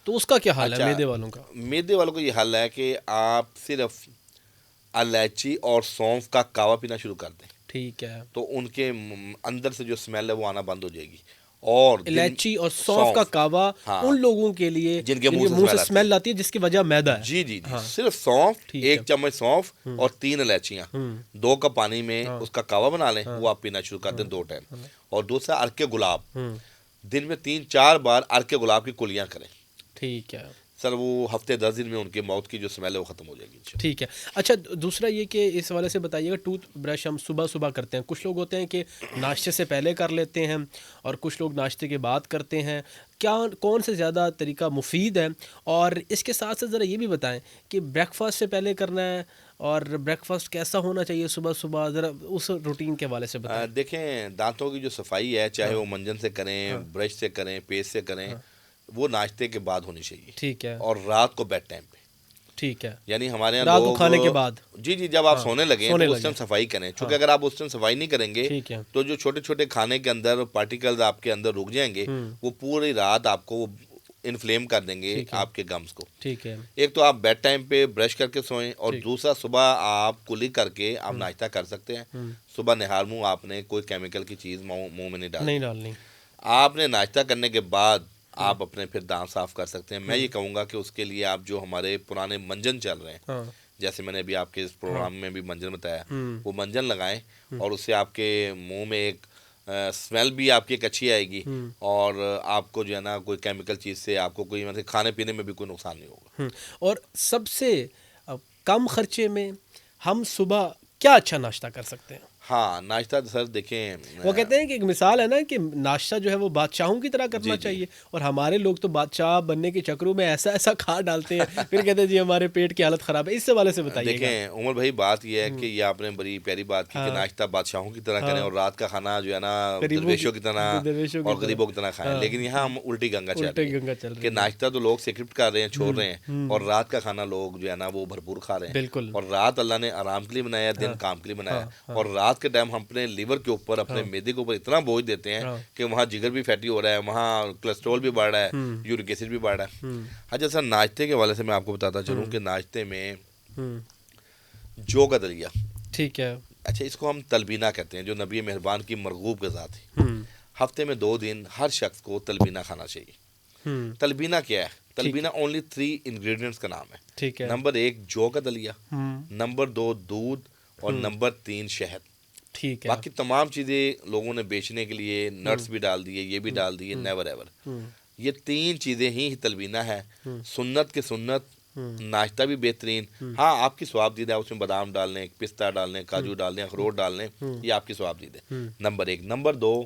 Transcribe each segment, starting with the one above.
तो उसका क्या हाल है अच्छा, मैदे वालों का? मैदे वालों को ये हाल है कि आप सिर्फ इलायची और सौंफ का कावा पीना शुरू कर दें, ठीक है। तो उनके अंदर से जो स्मेल है वो आना बंद हो जाएगी। और दिन इलायची और सौंफ का सौंफ, कावा हाँ, उन लोगों के लिए जिनके मुंह जिनके से मुंह से स्मेल आती है। स्मेल आती है, जिसकी वजह मैदा है। जी जी जी, हाँ, सिर्फ सौंफ, ठीक है। 1 चम्मच सौंफ हम्म। और 3 इलायचियाँ, हम्म। 2 कप पानी में हाँ। उसका कावा बना लें, हाँ। वो आप पीना शुरू कर दें हाँ। 2 टाइम। हाँ। और दूसरा अर्क गुलाब, हम्म। दिन में 3-4 बार अर्क गुलाब की कुलियाँ करें। ठीक है। सर वो हफ्ते 10 दिन में उनके माउथ की जो स्मेल है वो ख़त्म हो जाएगी इंशाल्लाह। ठीक है। अच्छा, दूसरा ये कि इस हवाले से बताइएगा, टूथ ब्रश हम सुबह सुबह करते हैं, कुछ लोग होते हैं कि नाश्ते से पहले कर लेते हैं और कुछ लोग नाश्ते के बाद करते हैं। क्या कौन से ज़्यादा तरीका मुफीद है? और इसके साथ साथ ज़रा ये भी बताएं कि ब्रेकफास्ट से पहले करना है और ब्रेकफास्ट कैसा होना चाहिए सुबह सुबह, ज़रा उस रूटीन के हवाले से बताएं। देखें, दांतों की जो सफाई है, चाहे हाँ। वो मंजन से करें, हाँ। ब्रश से करें, पेस्ट से करें, हाँ। वो नाश्ते के बाद होनी चाहिए। ठीक है। और रात को बेड टाइम पे, ठीक है। यानी हमारे यहाँ रात को लोग, खाने के बाद। जी जी, जब आप हाँ, सोने लगें सोने तो उस लगे। टाइम सफाई करें, हाँ। क्योंकि अगर आप उस टाइम सफाई नहीं करेंगे ठीक है। तो जो छोटे छोटे खाने के अंदर पार्टिकल्स आपके अंदर रुक जाएंगे, हम्म। वो पूरी रात आपको इन्फ्लेम कर देंगे ठीक है। आपके गम्स को। ठीक है। एक तो आप बेड टाइम पे ब्रश करके सोएं, और ठीक। दूसरा सुबह आप कुली करके आप नाश्ता कर सकते हैं। हम्म। सुबह निहार मुंह आपने कोई केमिकल की चीज़ मुंह में नहीं नहीं डालनी। डालनी। आपने नाश्ता करने के बाद आप अपने फिर दांत साफ कर सकते हैं। मैं ये हम्म। कहूँगा कि उसके लिए आप जो हमारे पुराने मंजन चल रहे हैं, हाँ। जैसे मैंने अभी आपके इस हाँ। प्रोग्राम में भी मंजन बताया, हम्म। वो मंजन लगाएं, हम्म। और उससे आपके मुंह में एक स्मेल भी आपकी एक अच्छी आएगी, हम्म। और आपको जो है ना कोई केमिकल चीज़ से आपको कोई मतलब खाने पीने में भी कोई नुकसान नहीं होगा। और सबसे कम खर्चे में हम सुबह क्या अच्छा नाश्ता कर सकते हैं? हाँ, नाश्ता तो सर देखें, वो कहते हैं कि एक मिसाल है ना कि नाश्ता जो है वो बादशाहों की तरह करना जी जी, चाहिए, और हमारे लोग तो बादशाह बनने के चक्करों में ऐसा ऐसा खा डालते हैं, फिर कहते हैं जी हमारे पेट की हालत ख़राब है। इस वाले से बताइएगा। देखें उमर भाई, बात यह है कि हम्म। ये आपने बड़ी प्यारी बात की कि हाँ। नाश्ता बादशाहों की तरह करें हाँ। और रात का खाना जो है ना गरीबों की, दरवेशों की तरह दरवेशों की और तरह। गरीबों की तरह खाएं। हाँ। लेकिन यहाँ हम उल्टी गंगा चल उल्टे रही है गंगा चल कि रही है। नाश्ता तो लोग सेक्रिप्ट कर रहे हैं, छोड़ रहे हैं, और हम्म। रात का खाना लोग जो है ना वो भरपूर खा रहे हैं। बिल्कुल। और रात अल्लाह ने आराम के लिए बनाया, दिन हाँ। काम के लिए बनाया। हाँ। हाँ। और रात के टाइम हम अपने लीवर के ऊपर, अपने हाँ। मैदे के ऊपर इतना बोझ देते हैं हाँ। कि वहाँ जिगर भी फैटी हो रहा है, वहाँ कोलेस्ट्रॉल भी बढ़ रहा है, हम्म। यूरिक एसिड भी बढ़ रहा है। हम्म। अच्छा सर, नाश्ते के हवाले से मैं आपको बताता चलूँ हम्म। कि नाश्ते में हम्म। जौ का दलिया, ठीक है। अच्छा इसको हम तलबीना कहते हैं, जो नबी मेहरबान की मरगूब ग़िज़ा थी। हम्म। हफ्ते में 2 दिन हर शख्स को तलबीना खाना चाहिए। हम्म। तलबीना क्या है? ठीक तलबीना ओनली 3 इंग्रेडिएंट्स का नाम है। ठीक है। नंबर 1 जौ का दलिया, हम्म। नंबर 2 दूध, और हम्म। नंबर 3 शहद। ठीक है। बाकी तमाम चीज़ें लोगों ने बेचने के लिए नट्स भी डाल दिए, ये भी डाल दिए, हम्म। Never ever. हम्म। ये 3 चीज़ें ही तलबीना है। हम्म। सुन्नत के सुन्नत, हम्म। नाश्ता भी बेहतरीन। हाँ, आपकी स्वाबदीद है, उसमें बादाम डाल लें, पिस्ता डाल लें, काजू डाल लें, अखरोट डाल लें, ये आपकी स्वाबदीद है। नंबर 1। नंबर 2,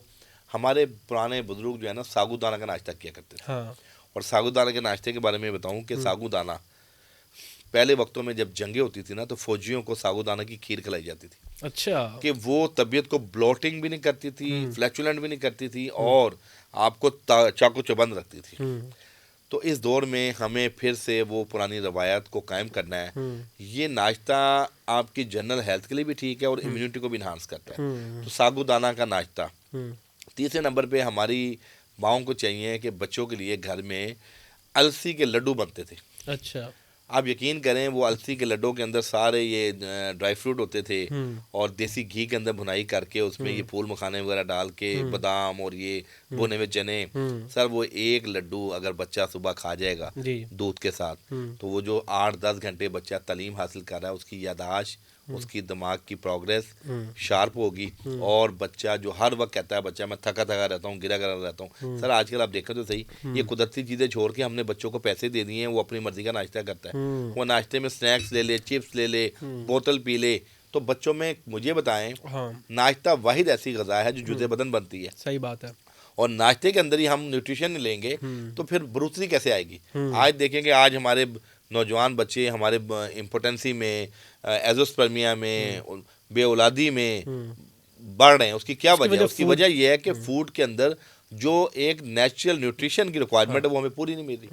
हमारे पुराने बुजुर्ग जो है ना सागूदाना का नाश्ता किया करते थे। हाँ। और सागूदाना के नाश्ते के बारे में बताऊं कि सागूदाना पहले वक्तों में जब जंगें होती थी ना, तो फौजियों को सागूदाना की खीर खिलाई जाती थी अच्छा। कि वो तबीयत को ब्लोटिंग भी नहीं करती थी, फ्लैचुलेंट भी नहीं करती थी, और आपको चाकू चौबंद रखती थी। तो इस दौर में हमें फिर से वो पुरानी रवायत को कायम करना है। ये नाश्ता आपकी जनरल हेल्थ के लिए भी ठीक है और इम्यूनिटी को भी इन्हांस करता है। तो सागूदाना का नाश्ता। तीसरे नंबर पे हमारी माओं को चाहिए कि बच्चों के लिए घर में अलसी के लड्डू बनते थे। अच्छा। आप यकीन करें, वो अलसी के लड्डू के अंदर सारे ये ड्राई फ्रूट होते थे, और देसी घी के अंदर भुनाई करके उसमें ये फूल मखाने वगैरह डाल के, बादाम और ये भुने हुए चने। सर वो एक लड्डू अगर बच्चा सुबह खा जाएगा दूध के साथ, तो वो जो 8-10 घंटे बच्चा तालीम हासिल कर रहा है, उसकी यादाश्त, उसकी दिमाग की प्रोग्रेस शार्प होगी। और बच्चा जो हर वक्त कहता है बच्चा मैं थका थका रहता हूँ, गिरा गिरा रहता हूँ, सर आजकल आप देखें तो सही, ये कुदरती चीज़ें छोड़ के हमने बच्चों को पैसे दे दिए हैं, वो अपनी मर्जी का नाश्ता करता है। वो नाश्ते में स्नैक्स ले ले, चिप्स ले ले, बोतल पी ले। तो बच्चों में मुझे बताएं, हाँ। नाश्ता वाहिद ऐसी गज़ा है जो जुज़े बदन बनती है। सही बात है। और नाश्ते के अंदर ही हम न्यूट्रिशन नहीं लेंगे तो फिर बढ़ोतरी कैसे आएगी? आज देखेंगे, आज हमारे नौजवान बच्चे हमारे इम्पोटेंसी में, एजोस्पर्मिया में, बे औलादी में बढ़ रहे हैं। उसकी क्या वजह है? उसकी वजह यह है कि फूड के अंदर जो एक नेचुरल न्यूट्रिशन की रिक्वायरमेंट है वो हमें पूरी नहीं मिल रही।